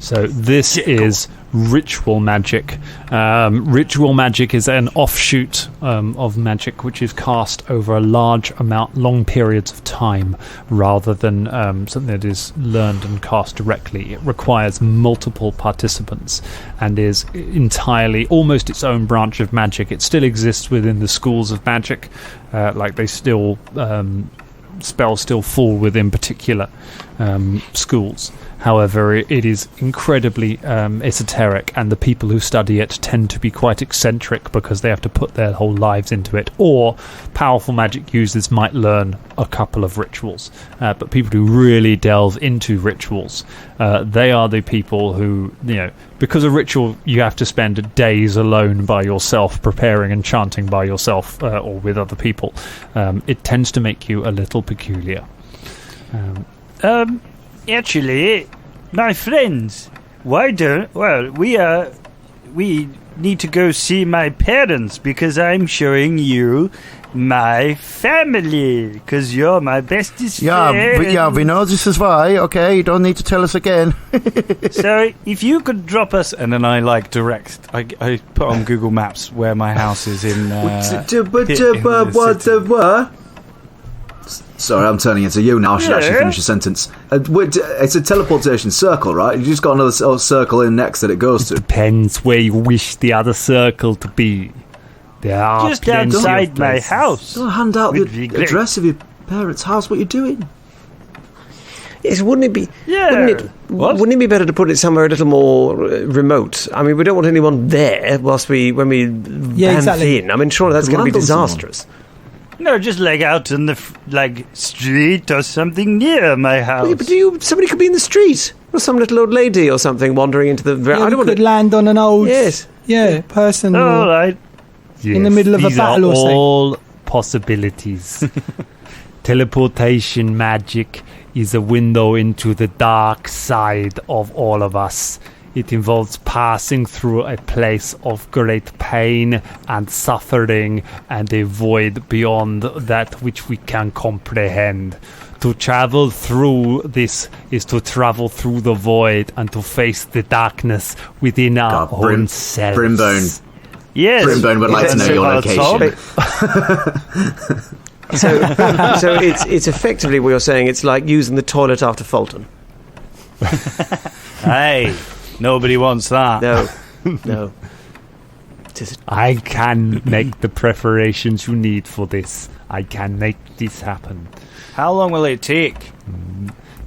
So this is ritual magic. Ritual magic is an offshoot of magic which is cast over a long periods of time, rather than something that is learned and cast directly. It requires multiple participants and is entirely almost its own branch of magic. It still exists within the schools of magic, spells still fall within particular schools. However, it is incredibly esoteric, and the people who study it tend to be quite eccentric because they have to put their whole lives into it. Or powerful magic users might learn a couple of rituals. But people who really delve into rituals, they are the people who, because a ritual you have to spend days alone by yourself, preparing and chanting by yourself or with other people. It tends to make you a little peculiar. Actually, my friends, we need to go see my parents because I'm showing you my family because you're my bestest friend. Yeah, we know this is why, okay? You don't need to tell us again. So, if you could drop us... And then I, I put on Google Maps where my house is in... Sorry, I'm turning into you now. I should actually finish a sentence. It's a teleportation circle, right? You just got another circle in next that it goes to. Depends where you wish the other circle to be. There are just outside my house. Don't hand out the address of your parents' house. What are you doing? Yes, wouldn't it be? Yeah. Wouldn't it be better to put it somewhere a little more remote? I mean, we don't want anyone there when we exactly. in. I mean, surely that's going to be disastrous. No, just out in the street or something near my house. But somebody could be in the street, or some little old lady or something wandering into the. I don't want to land on an old person. All right. In the middle of a battle or something. All possibilities. Teleportation magic is a window into the dark side of all of us. It involves passing through a place of great pain and suffering and a void beyond that which we can comprehend. To travel through this is to travel through the void and to face the darkness within our own selves. Brimbone. Yes. Brimbone would like to know your location. So it's effectively what you're saying. It's like using the toilet after Fulton. Hey. Nobody wants that. No. I can make the preparations you need for this. I can make this happen. How long will it take?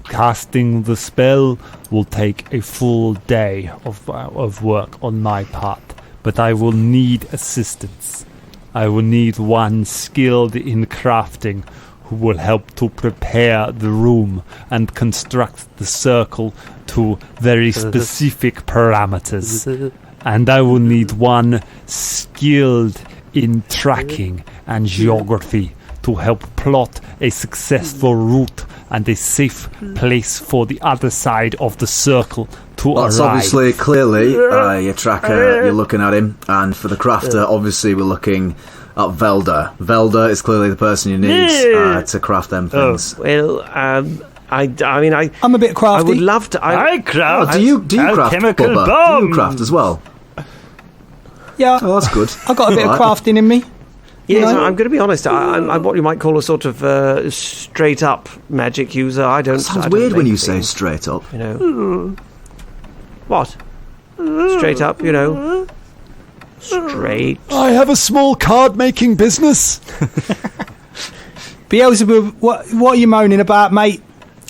Casting the spell will take a full day of work on my part, but I will need assistance. I will need one skilled in crafting who will help to prepare the room and construct the circle to very specific parameters. And I will need one skilled in tracking and geography to help plot a successful route and a safe place for the other side of the circle to arrive. That's obviously, clearly, your tracker, you're looking at him. And for the crafter, obviously, we're looking at Velda. Velda is clearly the person you need to craft them things. I'm a bit crafty. I would love to. I craft. Do you craft, chemical Bubba? bomb. Do you craft as well? Yeah. Oh, that's good. I've got a bit of crafting in me. Yes, I'm going to be honest. I'm what you might call a sort of straight up magic user. Sounds weird when you say straight up. What? Straight up, you know. Straight. I have a small card-making business. Beelzebub, what are you moaning about, mate?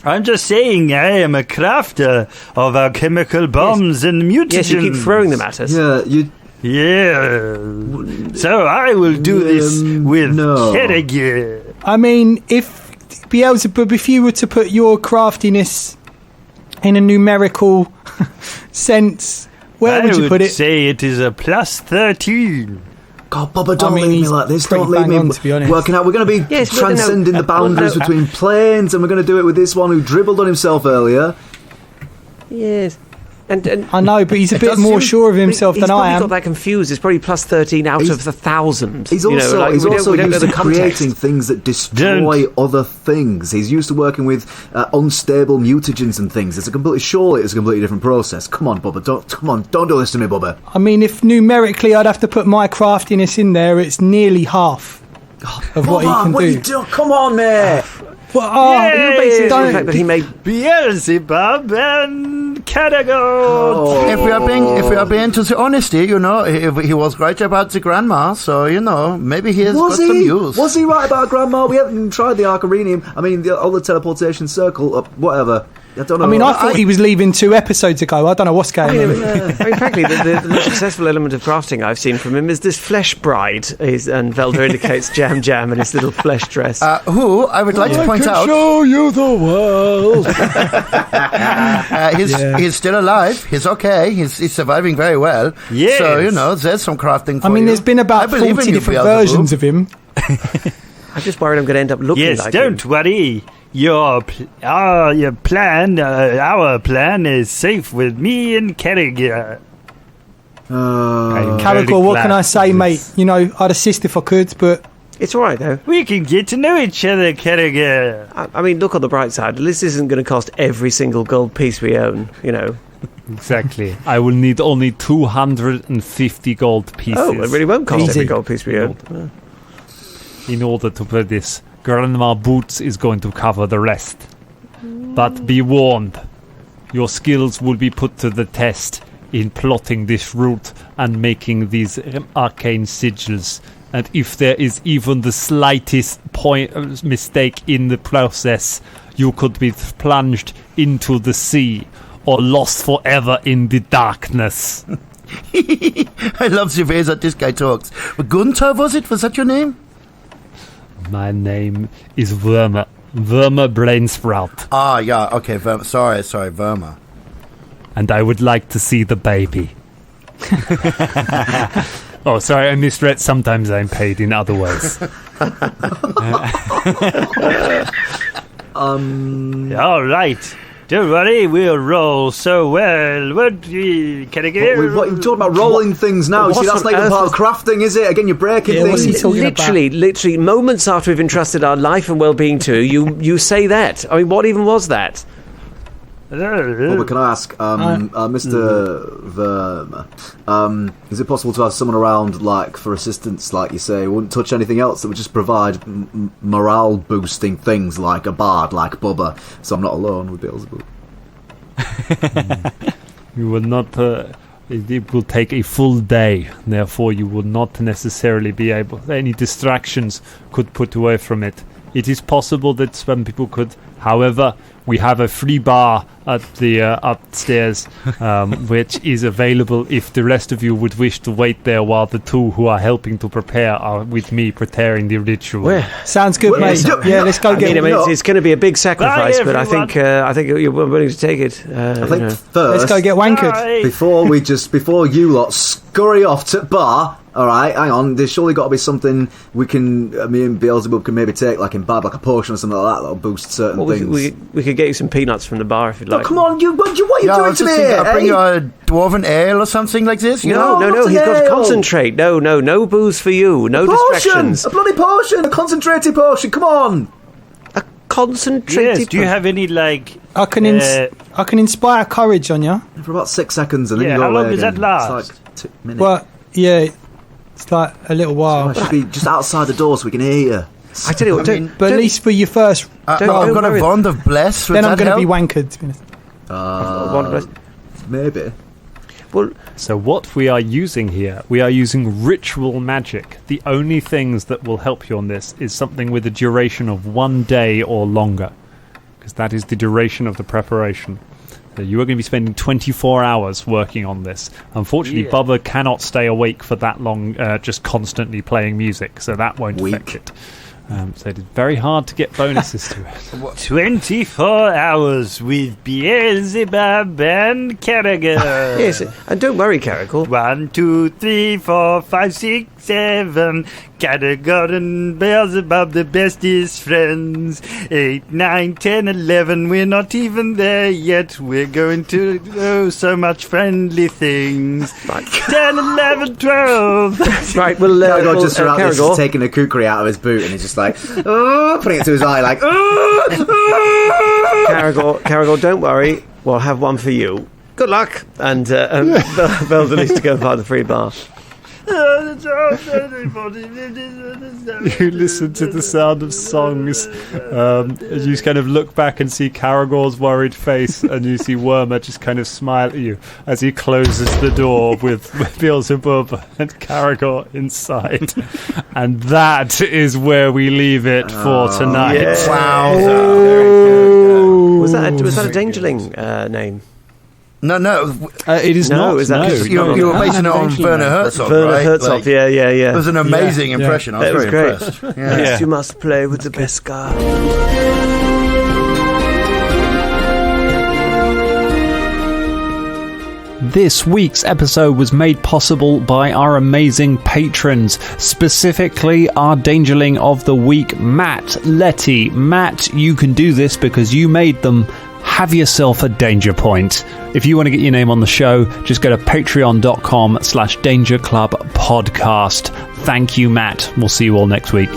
I'm just saying I am a crafter of alchemical bombs and mutagens. Yes, you keep throwing them at us. Yeah, you... Yeah. So I will do this with Kerrigan. I mean, if Beelzebub, if you were to put your craftiness in a numerical sense, where would you put it? I would say it is a plus 13. God, Bubba, don't leave me like this. Don't leave me working out. We're going to be transcending the boundaries between planes, and we're going to do it with this one who dribbled on himself earlier. Yes. And I know, but he's a bit more sure of himself than I am. He's probably got that confused. It's probably plus 13 out of 1,000. He's also, used to creating things that destroy other things. He's used to working with unstable mutagens and things. Surely it's a completely different process. Come on, Bubba. Don't do this to me, Bubba. I mean, if numerically I'd have to put my craftiness in there, it's nearly half of what he can do. Come on, mate. You're basing it on the fact that he made Beelzebub and Kerrigan. If we are being to the honesty, he was right about the grandma, so maybe he has got some use. Was he right about grandma? We haven't tried the Archarenium. I mean, all the teleportation circle, whatever. I don't know. I mean, I thought he was leaving 2 episodes ago. I don't know what's going on. I mean, frankly, the most successful element of crafting I've seen from him is this flesh bride. And Velda indicates Jam in his little flesh dress. Who, I would like to point out... show you the world. He's still alive. He's okay. He's surviving very well. Yes. So, there's some crafting for I mean, there's been about 40 different versions of him. I'm just worried I'm going to end up looking like him. Yes, don't worry. Our plan is safe with me and Kerrigan. Caragor, what can I say, mate? I'd assist if I could, but... It's all right, though. We can get to know each other, Kerrigan. I mean, look on the bright side. This isn't going to cost every single gold piece we own, Exactly. I will need only 250 gold pieces. Oh, it really won't cost every gold piece we own. In order to put this... Grandma Boots is going to cover the rest. But be warned, your skills will be put to the test in plotting this route and making these arcane sigils. And if there is even the slightest mistake in the process, you could be plunged into the sea or lost forever in the darkness. I love the way that this guy talks. Gunther, was that your name? My name is Verma. Verma Brainsprout. Ah, yeah, okay, sorry, Verma. And I would like to see the baby. Oh, sorry, I misread. Sometimes I'm paid in other ways. All right. Don't worry, we'll roll so well. What you talking about rolling things now? You see, that's not even part of crafting, is it? Again, you're breaking things. Literally, moments after we've entrusted our life and well-being to you say that. I mean, what even was that? But can I ask, Mr. Verma, is it possible to have someone around, for assistance, like you say, wouldn't touch anything else that would just provide morale-boosting things, like a bard, like Bubba, so I'm not alone with Beelzebub? You will not... it will take a full day, therefore you will not necessarily be able... Any distractions could put away from it. It is possible that some people could... However, we have a free bar at the upstairs, which is available if the rest of you would wish to wait there while the two who are helping to prepare are with me preparing the ritual. Sounds good, mate. Yeah, let's go get it. It's going to to be a big sacrifice, but I think you're willing to take it. I think first, let's go get wankered before you lot scurry off to bar. All right, hang on. There's surely got to be something me and Beelzebub can maybe take, like in bad, like a potion or something like that that'll boost certain things. We could get you some peanuts from the bar if you'd like. Come on, what are you doing to me? I'll bring you a dwarven ale or something like this. No. He's got to concentrate. No booze for you. No distractions. A bloody potion, a concentrated potion. Come on. A concentrated. Yes. Do you have any I can inspire courage on you for about 6 seconds, and then you go how long away does again. that last? It's like 2 minutes. Well, yeah. It's like a little while. I should be just outside the door so we can hear you. I tell you what, but at least for your first... I've got a bond of bless. Then I'm going to be wankered. Maybe. Well, So what we are using here, we are using ritual magic. The only things that will help you on this is something with a duration of 1 day or longer, because that is the duration of the preparation. So you are going to be spending 24 hours working on this. Unfortunately, Bubba cannot stay awake for that long, just constantly playing music, so that won't affect it. So it is very hard to get bonuses to it. 24 hours with Beelzebub and Carragher. Yes, and don't worry, Carragher. 1, 2, 3, 4, 5, 6, 7. Carragher and Beelzebub, the bestest friends. 8, 9, 10, 11. We're not even there yet. We're going to do so much friendly things. Right. 10, 11, 12. Right, well, Carragher just throughout this is taking a kukri out of his boot and he's just like, oh, putting it to his eye like, Carragher, don't worry. We'll have one for you. Good luck. And Belden needs to go and find the free bar. You listen to the sound of songs. You kind of look back and see Carragher's worried face, and you see Wormer just kind of smile at you as he closes the door with Beelzebub and Carragher inside. And that is where we leave it for tonight. Yeah. Wow. Very good. Was that a Dangerling name? No. It is not. Is that You were basing it on Werner Herzog, Werner right? Herzog, yeah. It was an amazing impression. I was very impressed. Yeah. Yes, you must play with the best guy. This week's episode was made possible by our amazing patrons, specifically our Dangerling of the Week, Matt Letty. Matt, you can do this because you made them. Have yourself a danger point. If you want to get your name on the show, just go to patreon.com/dangerclubpodcast. Thank you, Matt. We'll see you all next week.